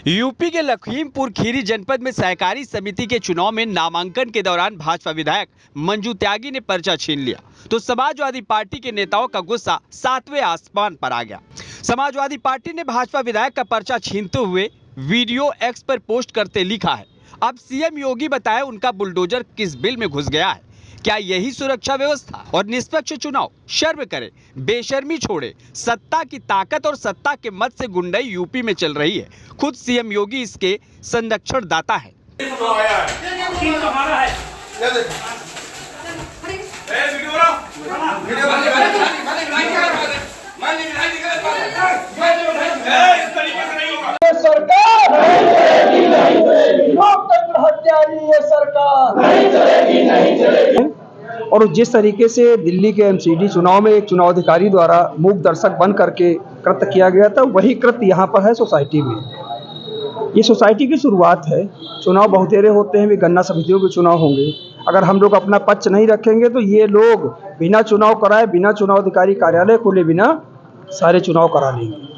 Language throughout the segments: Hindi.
यूपी के लखीमपुर खीरी जनपद में सहकारी समिति के चुनाव में नामांकन के दौरान भाजपा विधायक मंजू त्यागी ने पर्चा छीन लिया तो समाजवादी पार्टी के नेताओं का गुस्सा 7वें आसमान पर आ गया। समाजवादी पार्टी ने भाजपा विधायक का पर्चा छीनते हुए वीडियो एक्स पर पोस्ट करते लिखा है, अब सीएम योगी बताए उनका बुलडोजर किस बिल में घुस गया है। क्या यही सुरक्षा व्यवस्था और निष्पक्ष चुनाव? शर्म करे, बेशर्मी छोड़े। सत्ता की ताकत और सत्ता के मत से गुंडाई यूपी में चल रही है। खुद सीएम योगी इसके संरक्षण दाता है। और जिस तरीके से दिल्ली के एमसीडी चुनाव में एक चुनाव अधिकारी द्वारा मूक दर्शक बन करके कृत्य किया गया था, वही कृत्य यहाँ पर है सोसाइटी में। ये सोसाइटी की शुरुआत है। चुनाव बहुतेरे होते हैं, भी गन्ना समितियों के चुनाव होंगे। अगर हम लोग अपना पक्ष नहीं रखेंगे तो ये लोग बिना चुनाव कराए, बिना चुनाव अधिकारी कार्यालय खोले बिना सारे चुनाव करा लेंगे।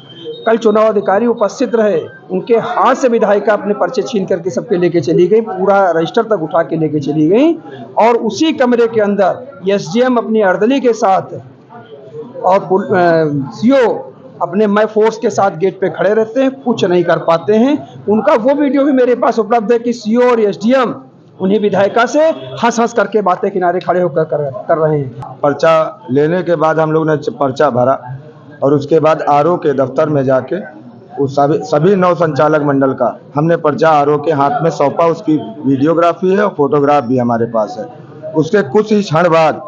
कल चुनाव अधिकारी उपस्थित रहे, उनके हाथ से विधायिका अपने पर्चे छीन करके सबके लेके चली गई, पूरा रजिस्टर तक उठा के लेके चली गई। और उसी कमरे के अंदर एसडीएम अपनी अर्दली के साथ और सीओ अपने मैं फोर्स के साथ गेट पे खड़े रहते हैं, कुछ नहीं कर पाते हैं। उनका वो वीडियो भी मेरे पास उपलब्ध है कि सीओ और एसडीएम उन्हीं विधायिका से हंस करके बातें किनारे खड़े होकर कर रहे हैं। पर्चा लेने के बाद हम लोग ने पर्चा भरा और उसके बाद आरओ के दफ्तर में जाके उस सभी नौ संचालक मंडल का हमने पर्चा आरओ के हाथ में सौंपा। उसकी वीडियोग्राफी है और फोटोग्राफ भी हमारे पास है। उसके कुछ ही क्षण बाद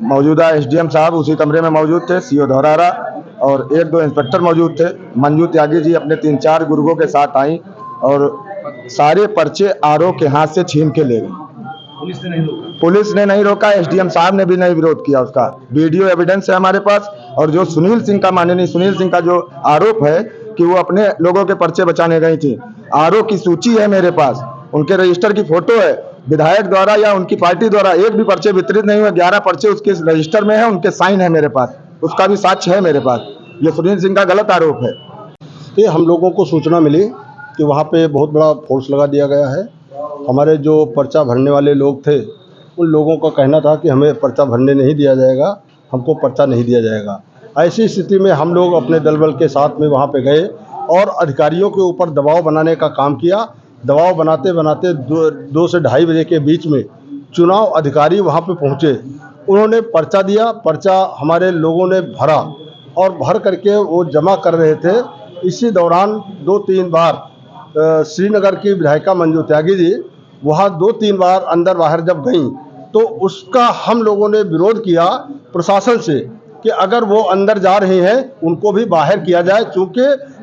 मौजूदा एसडीएम साहब उसी कमरे में मौजूद थे, सीओ धौरारा और 1-2 इंस्पेक्टर मौजूद थे। मंजू त्यागी जी अपने 3-4 गुर्गों के साथ आई और सारे पर्चे आरओ के हाथ से छीन के ले गए। पुलिस ने नहीं रोका, एसडीएम साहब ने भी नहीं विरोध किया। उसका वीडियो एविडेंस है हमारे पास। और जो सुनील सिंह का माननीय सुनील सिंह का जो आरोप है कि वो अपने लोगों के पर्चे बचाने गई थी, आरओ की सूची है मेरे पास, उनके रजिस्टर की फोटो है। विधायक द्वारा या उनकी पार्टी द्वारा एक भी पर्चे वितरित नहीं हुए। 11 पर्चे उसके रजिस्टर में है, उनके साइन है मेरे पास, उसका भी साक्ष्य है मेरे पास। ये सुनील सिंह का गलत आरोप है। ये हम लोगों को सूचना मिली कि वहाँ पे बहुत बड़ा फोर्स लगा दिया गया है। हमारे जो पर्चा भरने वाले लोग थे, उन लोगों का कहना था कि हमें पर्चा भरने नहीं दिया जाएगा, हमको पर्चा नहीं दिया जाएगा। ऐसी स्थिति में हम लोग अपने दलबल के साथ में वहाँ पे गए और अधिकारियों के ऊपर दबाव बनाने का काम किया। दबाव बनाते बनाते 2 से 2:30 बजे के बीच में चुनाव अधिकारी वहाँ पे पहुँचे। उन्होंने पर्चा दिया, पर्चा हमारे लोगों ने भरा और भर करके वो जमा कर रहे थे। इसी दौरान 2-3 बार श्रीनगर की विधायिका मंजू त्यागी जी वहाँ 2-3 बार अंदर बाहर जब गईं तो उसका हम लोगों ने विरोध किया प्रशासन से कि अगर वो अंदर जा रहे हैं उनको भी बाहर किया जाए, क्योंकि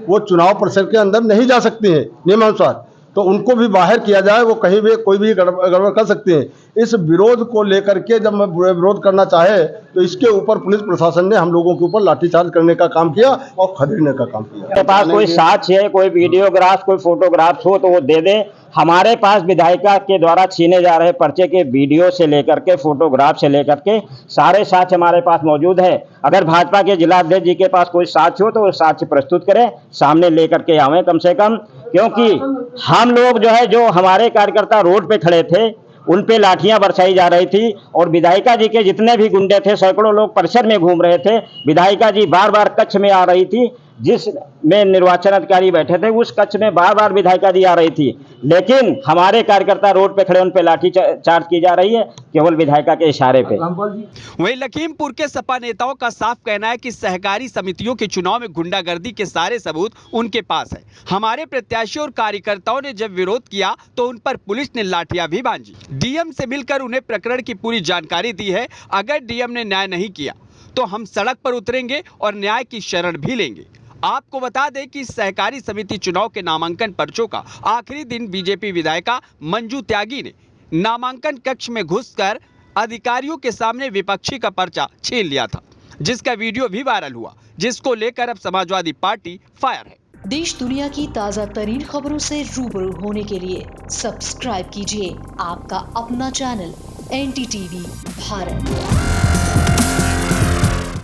वो चुनाव परिसर के अंदर नहीं जा सकते हैं नियमानुसार, तो उनको भी बाहर किया जाए। वो कहीं भी कोई भी गड़बड़ कर सकते हैं। इस विरोध को लेकर के जब मैं विरोध करना चाहे तो इसके ऊपर पुलिस प्रशासन ने हम लोगों के ऊपर लाठीचार्ज करने का काम किया और खदेड़ने का काम किया। के पास कोई साक्ष्य है, कोई वीडियोग्राफ, कोई फोटोग्राफ हो तो वो दे दे। हमारे पास विधायिका के द्वारा छीने जा रहे पर्चे के वीडियो से लेकर के फोटोग्राफ से लेकर के सारे साक्ष्य हमारे पास मौजूद है। अगर भाजपा के जिला अध्यक्ष जी के पास कोई साक्ष्य हो तो वो साक्ष्य प्रस्तुत करें, सामने लेकर के आवें कम से कम। क्योंकि हम लोग जो हमारे कार्यकर्ता रोड पे खड़े थे, उन पे लाठियां बरसाई जा रही थी और विधायिका जी के जितने भी गुंडे थे, सैकड़ों लोग परिसर में घूम रहे थे। विधायिका जी बार बार कक्ष में आ रही थी, जिस में निर्वाचन अधिकारी बैठे थे उस कक्ष में बार बार विधायिका जी आ रही थी, लेकिन हमारे कार्यकर्ता रोड पे खड़े, उन पे लाठी चार्ज की जा रही है केवल विधायिका के इशारे पे। वहीं लखीमपुर के सपा नेताओं का साफ कहना है कि सहकारी समितियों के चुनाव में गुंडागर्दी के सारे सबूत उनके पास है। हमारे प्रत्याशियों और कार्यकर्ताओं ने जब विरोध किया तो उन पर पुलिस ने लाठियां भी बांधी। डीएम से मिलकर उन्हें प्रकरण की पूरी जानकारी दी है। अगर डीएम ने न्याय नहीं किया तो हम सड़क पर उतरेंगे और न्याय की शरण भी लेंगे। आपको बता दें कि सहकारी समिति चुनाव के नामांकन पर्चों का आखिरी दिन बीजेपी विधायिका मंजू त्यागी ने नामांकन कक्ष में घुसकर अधिकारियों के सामने विपक्षी का पर्चा छीन लिया था, जिसका वीडियो भी वायरल हुआ, जिसको लेकर अब समाजवादी पार्टी फायर है। देश दुनिया की ताज़ा तरीन खबरों से रूबरू होने के लिए सब्सक्राइब कीजिए आपका अपना चैनल NTTV भारत।